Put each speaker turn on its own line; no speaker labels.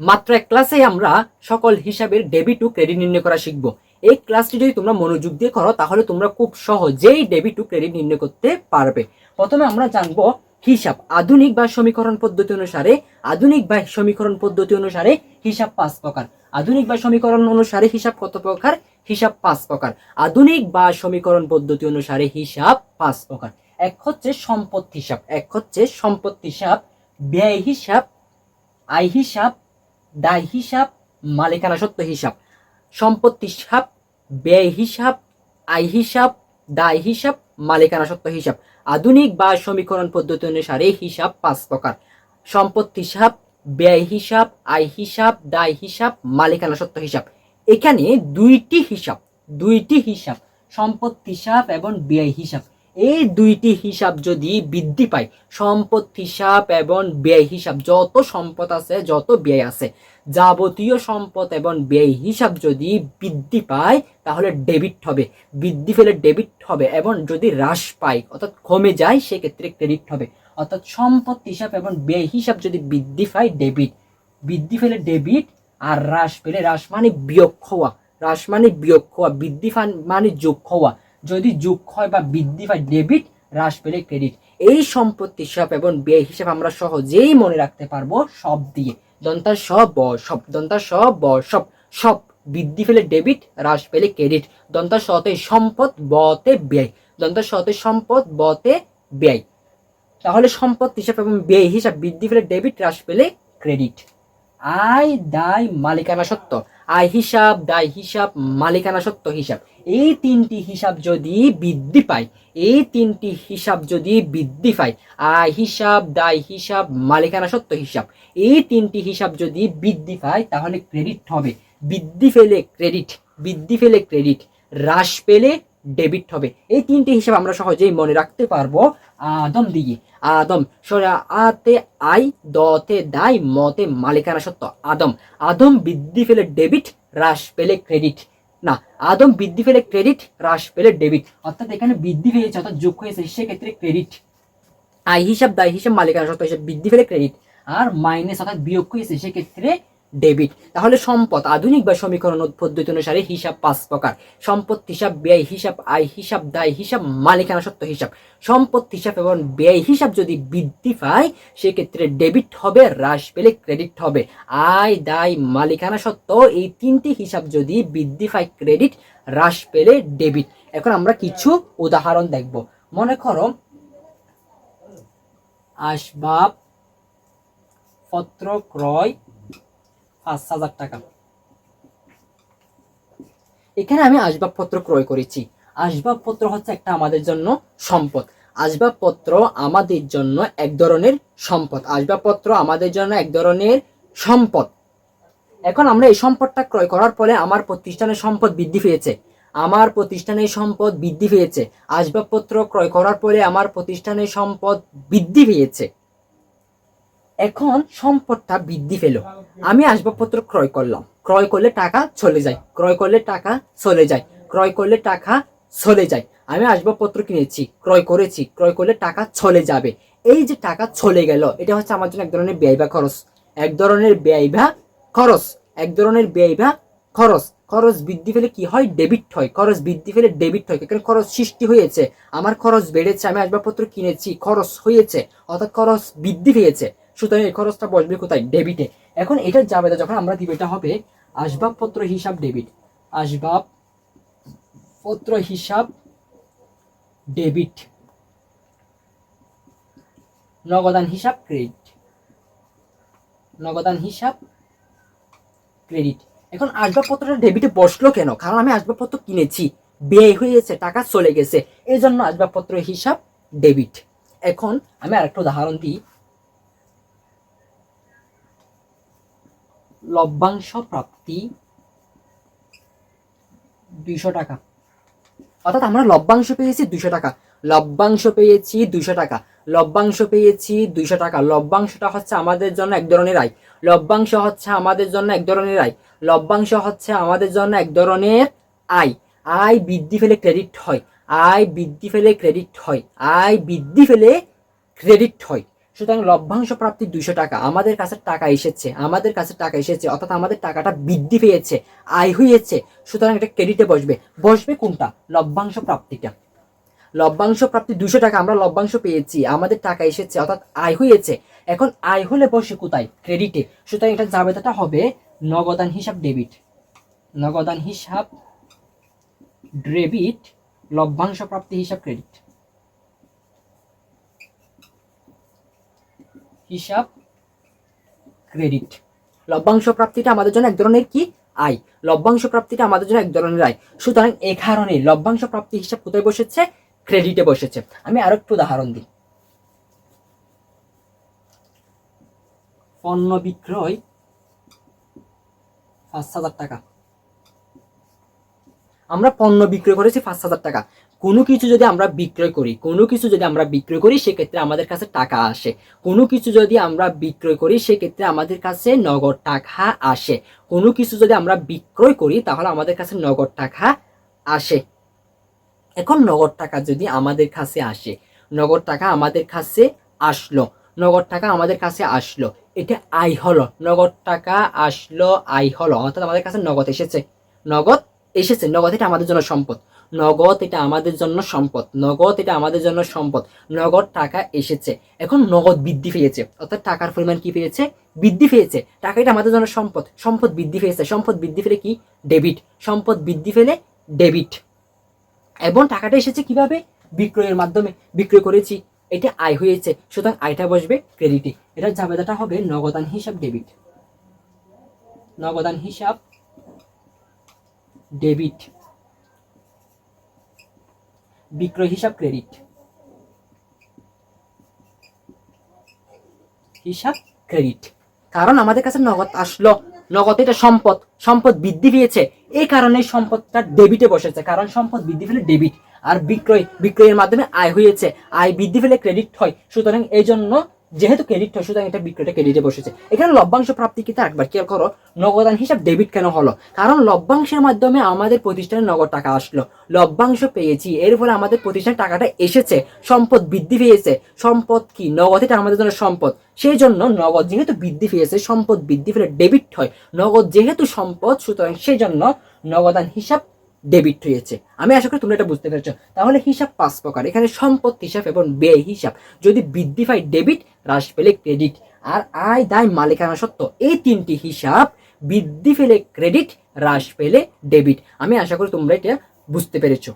মাত্র এক ক্লাসে আমরা সকল হিসাবের ডেবিট ও ক্রেডিট নির্ণয় করা শিখব। এই ক্লাসটি যদি তোমরা মনোযোগ দিয়ে করো তাহলে তোমরা খুব সহজেই ডেবিট ও ক্রেডিট নির্ণয় করতে পারবে। প্রথমে আমরা জানবো হিসাব। আধুনিক বা সমীকরণ পদ্ধতি অনুসারে হিসাব 5 প্রকার। আধুনিক বা সমীকরণ অনুসারে হিসাব কত প্রকার? হিসাব 5 প্রকার। আধুনিক বা সমীকরণ পদ্ধতি অনুসারে হিসাব 5 প্রকার। এক হচ্ছে সম্পদ হিসাব, ব্যয় হিসাব, আয় হিসাব, দায় হিসাব, মালিকানা সত্ত্ব হিসাব। সম্পত্তি হিসাব, ব্যয় হিসাব, আয় হিসাব, দায় হিসাব, মালিকানা সত্ত্ব হিসাব। আধুনিক বা সমীকরণ পদ্ধতি অনুসারে হিসাব 5 প্রকার। সম্পত্তি হিসাব, ব্যয় হিসাব, আয় হিসাব, দায় হিসাব, মালিকানা সত্ত্ব হিসাব। এখানে দুইটি হিসাব সম্পত্তি হিসাব এবং ব্যয় হিসাব, এই দুইটি হিসাব যদি বৃদ্ধি পায়, সম্পদ হিসাব এবং ব্যয় হিসাব, যত সম্পদ আছে যত ব্যয় আছে, যাবতীয় সম্পদ এবং ব্যয় হিসাব যদি বৃদ্ধি পায় তাহলে ডেবিট হবে, বৃদ্ধি পেলে ডেবিট হবে, এবং যদি হ্রাস পায় অর্থাৎ কমে যায় সেক্ষেত্রে ক্রেডিট হবে। অর্থাৎ সম্পদ হিসাব এবং ব্যয় হিসাব যদি বৃদ্ধি পায় ডেবিট, বৃদ্ধি পেলে ডেবিট, আর হ্রাস পেলে, হ্রাস মানে বিয়োগ হওয়া, বৃদ্ধি মানে যোগ হওয়া, যদি যোগ হয় বা বৃদ্ধি পায় ডেবিট, হ্রাস পেলে ক্রেডিট। এই সম্পত্তি হিসাব এবং ব্যয় হিসাব আমরা সহজেই মনে রাখতে পারবো সব দিয়ে। দন্তার সব বৃদ্ধি পেলে ডেবিট, হ্রাস পেলে ক্রেডিট। দন্তার সতে সম্পদ, বতে ব্যয়, দন্তার সতে সম্পদ, বতে ব্যয়। তাহলে সম্পদ হিসাব এবং ব্যয় হিসাব বৃদ্ধি পেলে ডেবিট, হ্রাস পেলে ক্রেডিট। আয়, দায়, মালিকানা সত্ত্ব। আয় হিসাব, দায় হিসাব, মালিকানা সত্ত্ব হিসাব, এই তিনটি হিসাব যদি বৃদ্ধি পায়, আয় হিসাব, দায় হিসাব, মালিকানা সত্ত্ব হিসাব, এই তিনটি হিসাব যদি বৃদ্ধি পায় তাহলে ক্রেডিট হবে। বৃদ্ধি পেলে ক্রেডিট, হ্রাস পেলে ডেবিট হবে। এই তিনটি হিসাব আমরা সহজেই মনে রাখতে পারবো আদম দিয়ে। আতে আয়, দতে দায়, মতে মালিকানা সত্ত্ব। আদম বৃদ্ধি পেলে ডেবিট, হ্রাস পেলে ক্রেডিট। না, আদম বৃদ্ধি পেলে ক্রেডিট, হ্রাস পেলে ডেবিট। অর্থাৎ এখানে বৃদ্ধি পেয়েছে অর্থাৎ যোগ হয়েছে, সেক্ষেত্রে ক্রেডিট। আয় হিসাব, দায় হিসাব, মালিকানা সত্ত্ব হিসাব বৃদ্ধি পেলে ক্রেডিট, আর মাইনাস অর্থাৎ বিয়োগ হয়েছে সেক্ষেত্রে ডেবিট। তাহলে সম্পদ আধুনিক বা সমীকরণ পদ্ধতি অনুসারে হিসাব 5 প্রকার। সম্পদ হিসাব, ব্যয় হিসাব, আয় হিসাব, দায় হিসাব, মালিকানা সত্ত্ব হিসাব। সম্পদ হিসাব এবং ব্যয় হিসাব যদি বৃদ্ধি পায় সেক্ষেত্রে ডেবিট হবে, হ্রাস পেলে ক্রেডিট হবে। আয়, দায়, মালিকানা সত্ত্ব এই তিনটি হিসাব যদি বৃদ্ধি পায় ক্রেডিট, হ্রাস পেলে ডেবিট। এখন আমরা কিছু উদাহরণ দেখব। মনে করো আসবাবপত্র ক্রয় 5,000 টাকা। এখানে আমি আসবাবপত্র ক্রয় করেছি। আসবাবপত্র হচ্ছে একটা আমাদের জন্য সম্পদ। আসবাবপত্র আমাদের জন্য এক ধরনের সম্পদ। এখন আমরা এই সম্পদটা ক্রয় করার ফলে আমার প্রতিষ্ঠানের সম্পদ বৃদ্ধি পেয়েছে। আসবাবপত্র ক্রয় করার ফলে আমার প্রতিষ্ঠানের সম্পদ বৃদ্ধি পেয়েছে। এখন সম্পদটা বৃদ্ধি পেল, আমি আসবাবপত্র ক্রয় করলাম, ক্রয় করলে টাকা চলে যায়। আমি আসবাবপত্র কিনেছি, ক্রয় করেছি, ক্রয় করলে টাকা চলে যাবে। এই যে টাকা চলে গেল, এটা হচ্ছে আমার জন্য এক ধরনের ব্যয় বা খরচ। খরচ বৃদ্ধি পেলে কি হয়? ডেবিট হয়। কারণ খরচ সৃষ্টি হয়েছে, আমার খরচ বেড়েছে, আমি আসবাবপত্র কিনেছি, খরচ হয়েছে, অর্থাৎ খরচ বৃদ্ধি পেয়েছে। সুতরাং এই খরচটা বসবে কোথায়? ডেবিটে। এখন এটা যাবে না, যখন আমরা দিব এটা হবে আসবাবপত্র হিসাব ডেবিট, নগদান হিসাব ক্রেডিট। এখন আসবাবপত্রটা ডেবিটে বসলো কেন? কারণ আমি আসবাবপত্র কিনেছি, ব্যয় হয়েছে, টাকা চলে গেছে, এই জন্য আসবাবপত্র হিসাব ডেবিট। এখন আমি আরেকটা উদাহরণ দিই। লভ্যাংশ প্রাপ্তি 200 টাকা। অর্থাৎ আমরা লভ্যাংশ পেয়েছি 200 টাকা। লভ্যাংশটা হচ্ছে আমাদের জন্য এক ধরনের আয়। আয় বৃদ্ধি পেলে ক্রেডিট হয়। সুতরাং লভ্যাংশ প্রাপ্তি 200 টাকা, আমাদের কাছে টাকা এসেছে, অর্থাৎ আমাদের টাকাটা বৃদ্ধি পেয়েছে, আয় হয়েছে, সুতরাং এটা ক্রেডিটে বসবে কোনটা? লভ্যাংশ প্রাপ্তিটা। লভ্যাংশ প্রাপ্তি 200 টাকা, আমরা লভ্যাংশ পেয়েছি, আমাদের টাকা এসেছে, অর্থাৎ আয় হয়েছে। এখন আয় হলে বসে কোথায়? ক্রেডিটে। সুতরাং এটা জাবেদাটা হবে নগদান হিসাব ডেবিট, নগদান হিসাব ডেবিট, লভ্যাংশ প্রাপ্তি হিসাব ক্রেডিট, হিসাব ক্রেডিট। লভ্যাংশ প্রাপ্তিটা আমাদের জন্য এক ধরনের কি? আয়। লভ্যাংশ প্রাপ্তিটা আমাদের জন্য এক ধরনের আয়। সুতরাং এই কারণে লভ্যাংশ প্রাপ্তি হিসাব কোথায় বসেছে? ক্রেডিটে বসেছে। আমি আরো একটু উদাহরণ দিই। পণ্য বিক্রয় 5,000 টাকা, আমরা পণ্য বিক্রয় করেছি 5,000 টাকা। কোনো কিছু যদি আমরা বিক্রয় করি সেক্ষেত্রে আমাদের কাছে টাকা আসে। কোনো কিছু যদি আমরা বিক্রয় করি সেক্ষেত্রে আমাদের কাছে নগদ টাকা আসে। কোনো কিছু যদি আমরা বিক্রয় করি তাহলে আমাদের কাছে নগদ টাকা আসে। এখন নগদ টাকা যদি আমাদের কাছে আসে, নগদ টাকা আমাদের কাছে আসলো, এটা আয় হলো। নগদ টাকা আসলো, আয় হলো, অর্থাৎ আমাদের কাছে নগদ এসেছে, নগদ এটা আমাদের জন্য সম্পদ, নগদ টাকা এসেছে। এখন নগদ বৃদ্ধি পেয়েছে, অর্থাৎ টাকার পরিমাণ কি পেয়েছে? বৃদ্ধি পেয়েছে। টাকা এটা আমাদের জন্য সম্পদ বৃদ্ধি পেয়েছে। সম্পদ বৃদ্ধি পেলে কি? ডেবিট। সম্পদ বৃদ্ধি পেলে ডেবিট। এবং টাকাটা এসেছে কিভাবে? বিক্রয়ের মাধ্যমে, বিক্রয় করেছি, এটা আয় হয়েছে, সুতরাং আয়টা বসবে ক্রেডিটে। এটার জাবেদাটা হবে নগদান হিসাব ডেবিট, নগদান হিসাব ডেবিট, বিক্রয় হিসাব ক্রেডিট, হিসাব ক্রেডিট। কারণ আমাদের কাছে নগদ আসলো, নগদ এটা সম্পদ বৃদ্ধি পেয়েছে, এই কারণে সম্পদটা ডেবিটে বসেছে। কারণ সম্পদ বৃদ্ধি পেলে ডেবিট, আর বিক্রয়ের মাধ্যমে আয় হয়েছে, আয় বৃদ্ধি পেলে ক্রেডিট হয়। সুতরাং এই জন্য যেহেতু ক্রেডিট হয়, সুতরাং এটা বিক্রয়টা ক্রেডিটে বসেছে। এখানে লভ্যাংশ প্রাপ্তি কিন্তু একবার খেয়াল করো, নগদান হিসাব ডেবিট কেন হলো? কারণ লভ্যাংশের মাধ্যমে আমাদের প্রতিষ্ঠানে নগদ টাকা আসলো, লভ্যাংশ পেয়েছি, এর ফলে আমাদের প্রতিষ্ঠানে টাকাটা এসেছে, সম্পদ বৃদ্ধি পেয়েছে। সম্পদ কি? নগদ, এটা আমাদের জন্য সম্পদ। সেই জন্য নগদ যেহেতু বৃদ্ধি পেয়েছে, সম্পদ বৃদ্ধি পেলে ডেবিট হয়। নগদ যেহেতু সম্পদ, সুতরাং সেই জন্য নগদান হিসাব ডেবিট হয়েছে। আমি আশা করি তোমরা এটা বুঝতে পেরেছো। তাহলে হিসাব 5 প্রকার। এখানে সম্পদ হিসাব এবং ব্যয় হিসাব। যদি বৃদ্ধি পায় ডেবিট, হ্রাস পেলে ক্রেডিট। আর আয়, দায়, মালিকানা সত্ত্ব, এই 3টি হিসাব বৃদ্ধি পেলে ক্রেডিট, হ্রাস পেলে ডেবিট। আমি আশা করি তোমরা এটা বুঝতে পেরেছো।